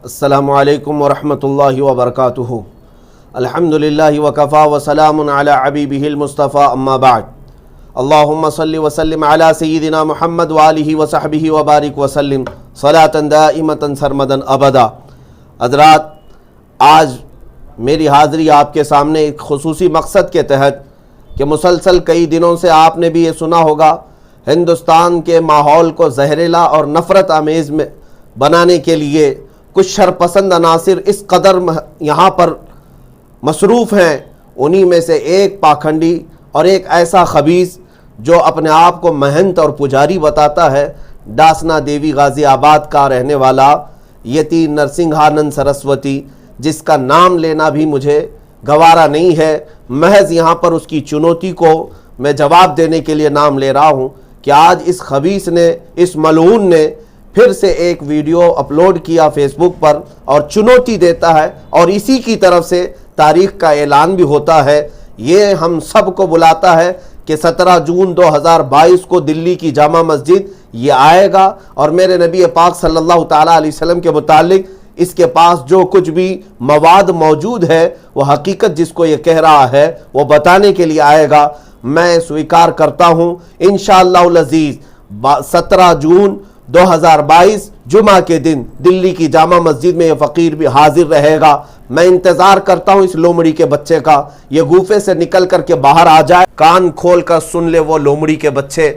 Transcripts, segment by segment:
السلام علیکم ورحمۃ اللہ وبرکاتہ۔ الحمدللہ وکفا وسلام علی حبیبہ المصطفیٰ اما بعد۔ اللہم صلی وسلم علی سیدنا محمد وآلہ وصحبہ وبارک وسلم صلاۃ دائمۃ سرمدا ابدا۔ حضرات، آج میری حاضری آپ کے سامنے ایک خصوصی مقصد کے تحت کہ مسلسل کئی دنوں سے آپ نے بھی یہ سنا ہوگا، ہندوستان کے ماحول کو زہریلا اور نفرت آمیز میں بنانے کے لیے کچھ شرپسند عناصر اس قدر یہاں پر مصروف ہیں، انہی میں سے ایک پاکھنڈی اور ایک ایسا خبیث جو اپنے آپ کو مہنت اور پجاری بتاتا ہے، ڈاسنا دیوی غازی آباد کا رہنے والا یتی نرسنگھانند سرسوتی، جس کا نام لینا بھی مجھے گوارا نہیں ہے، محض یہاں پر اس کی چنوتی کو میں جواب دینے کے لیے نام لے رہا ہوں کہ آج اس خبیث نے، اس ملعون نے پھر سے ایک ویڈیو اپلوڈ کیا فیس بک پر اور چنوتی دیتا ہے، اور اسی کی طرف سے تاریخ کا اعلان بھی ہوتا ہے۔ یہ ہم سب کو بلاتا ہے کہ 17 جون 2022 کو دلی کی جامع مسجد یہ آئے گا، اور میرے نبی پاک صلی اللہ تعالیٰ علیہ وسلم کے متعلق اس کے پاس جو کچھ بھی مواد موجود ہے، وہ حقیقت جس کو یہ کہہ رہا ہے وہ بتانے کے لیے آئے گا۔ میں سویکار کرتا ہوں انشاءاللہ العزیز 17 جون 2022 جمعہ کے دن دلی کی جامع مسجد میں یہ فقیر بھی حاضر رہے گا۔ میں انتظار کرتا ہوں اس لومڑی کے بچے کا، یہ گوفے سے نکل کر کے باہر آ جائے، کان کھول کر سن لے وہ لومڑی کے بچے،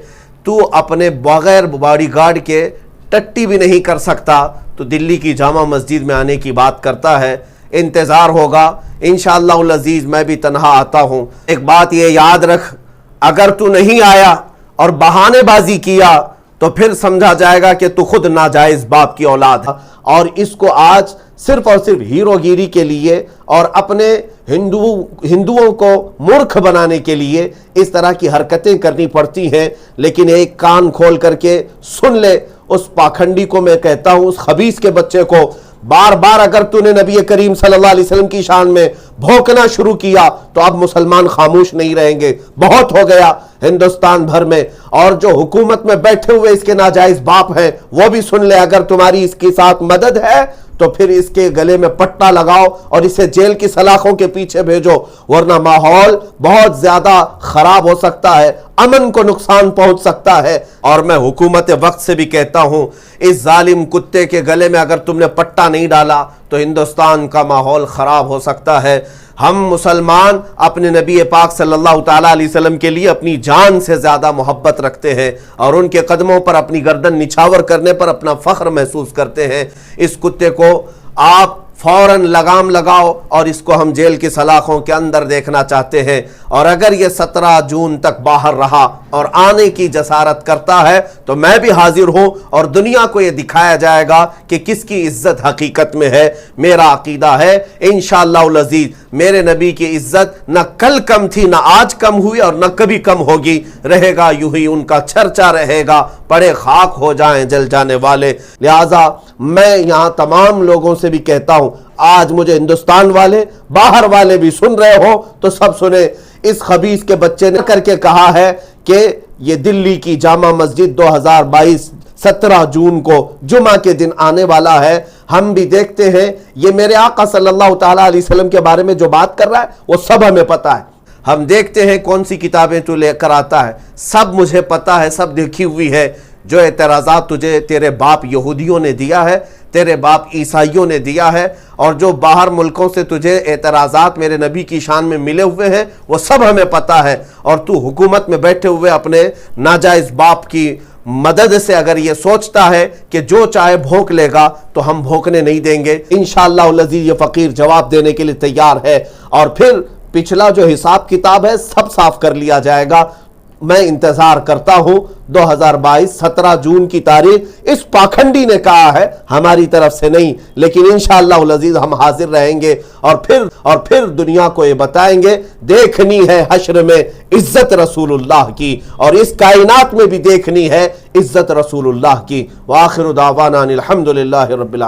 تو اپنے بغیر باڈی گارڈ کے ٹٹی بھی نہیں کر سکتا تو دلی کی جامع مسجد میں آنے کی بات کرتا ہے۔ انتظار ہوگا انشاءاللہ العزیز، میں بھی تنہا آتا ہوں۔ ایک بات یہ یاد رکھ، اگر تو نہیں آیا اور بہانے بازی کیا تو پھر سمجھا جائے گا کہ تو خود ناجائز باپ کی اولاد ہے، اور اس کو آج صرف اور صرف ہیرو گیری کے لیے اور اپنے ہندوؤں کو مورکھ بنانے کے لیے اس طرح کی حرکتیں کرنی پڑتی ہیں۔ لیکن ایک کان کھول کر کے سن لے، اس پاکھنڈی کو میں کہتا ہوں، اس خبیث کے بچے کو، بار بار اگر تو نے نبی کریم صلی اللہ علیہ وسلم کی شان میں بھونکنا شروع کیا تو اب مسلمان خاموش نہیں رہیں گے۔ بہت ہو گیا ہندوستان بھر میں، اور جو حکومت میں بیٹھے ہوئے اس کے ناجائز باپ ہیں وہ بھی سن لے، اگر تمہاری اس کے ساتھ مدد ہے تو پھر اس کے گلے میں پٹا لگاؤ اور اسے جیل کی سلاخوں کے پیچھے بھیجو، ورنہ ماحول بہت زیادہ خراب ہو سکتا ہے، امن کو نقصان پہنچ سکتا ہے۔ اور میں حکومت وقت سے بھی کہتا ہوں، اس ظالم کتے کے گلے میں اگر تم نے پٹا نہیں ڈالا تو ہندوستان کا ماحول خراب ہو سکتا ہے۔ ہم مسلمان اپنے نبی پاک صلی اللہ تعالیٰ علیہ وسلم کے لیے اپنی جان سے زیادہ محبت رکھتے ہیں، اور ان کے قدموں پر اپنی گردن نچھاور کرنے پر اپنا فخر محسوس کرتے ہیں۔ اس کتے کو آپ فوراً لگام لگاؤ، اور اس کو ہم جیل کی سلاخوں کے اندر دیکھنا چاہتے ہیں۔ اور اگر یہ 17 جون تک باہر رہا اور آنے کی جسارت کرتا ہے تو میں بھی حاضر ہوں، اور دنیا کو یہ دکھایا جائے گا کہ کس کی عزت حقیقت میں ہے۔ میرا عقیدہ ہے انشاءاللہ العزیز میرے نبی کی عزت نہ کل کم تھی، نہ آج کم ہوئی، اور نہ کبھی کم ہوگی، رہے گا یوں ہی ان کا چرچا رہے گا، پڑے خاک ہو جائیں جل جانے والے۔ لہٰذا میں یہاں تمام لوگوں سے بھی کہتا ہوں، آج مجھے ہندوستان والے، باہر والے بھی سن رہے ہو تو سب سنیں، اس خبیث کے بچے نے کر کے کہا ہے کہ یہ دلی کی جامع مسجد 2022 17 جون کو جمعہ کے دن آنے والا ہے۔ ہم بھی دیکھتے ہیں، یہ میرے آقا صلی اللہ تعالیٰ علیہ وسلم کے بارے میں جو بات کر رہا ہے وہ سب ہمیں پتہ ہے۔ ہم دیکھتے ہیں کون سی کتابیں تو لے کر آتا ہے، سب مجھے پتہ ہے، سب دیکھی ہوئی ہے۔ جو اعتراضات تجھے تیرے باپ یہودیوں نے دیا ہے، تیرے باپ عیسائیوں نے دیا ہے، اور جو باہر ملکوں سے تجھے اعتراضات میرے نبی کی شان میں ملے ہوئے ہیں، وہ سب ہمیں پتہ ہے۔ اور تو حکومت میں بیٹھے ہوئے اپنے ناجائز باپ کی مدد سے اگر یہ سوچتا ہے کہ جو چاہے بھونک لے گا تو ہم بھونکنے نہیں دیں گے۔ انشاءاللہ العزیز یہ فقیر جواب دینے کے لیے تیار ہے، اور پھر پچھلا جو حساب کتاب ہے سب صاف کر لیا جائے گا۔ میں انتظار کرتا ہوں 2022 17 جون کی تاریخ۔ اس پاکھنڈی نے کہا ہے، ہماری طرف سے نہیں، لیکن انشاءاللہ العزیز ہم حاضر رہیں گے، اور پھر دنیا کو یہ بتائیں گے، دیکھنی ہے حشر میں عزت رسول اللہ کی، اور اس کائنات میں بھی دیکھنی ہے عزت رسول اللہ کی۔ وآخر دعوانا الحمدللہ رب العالمین۔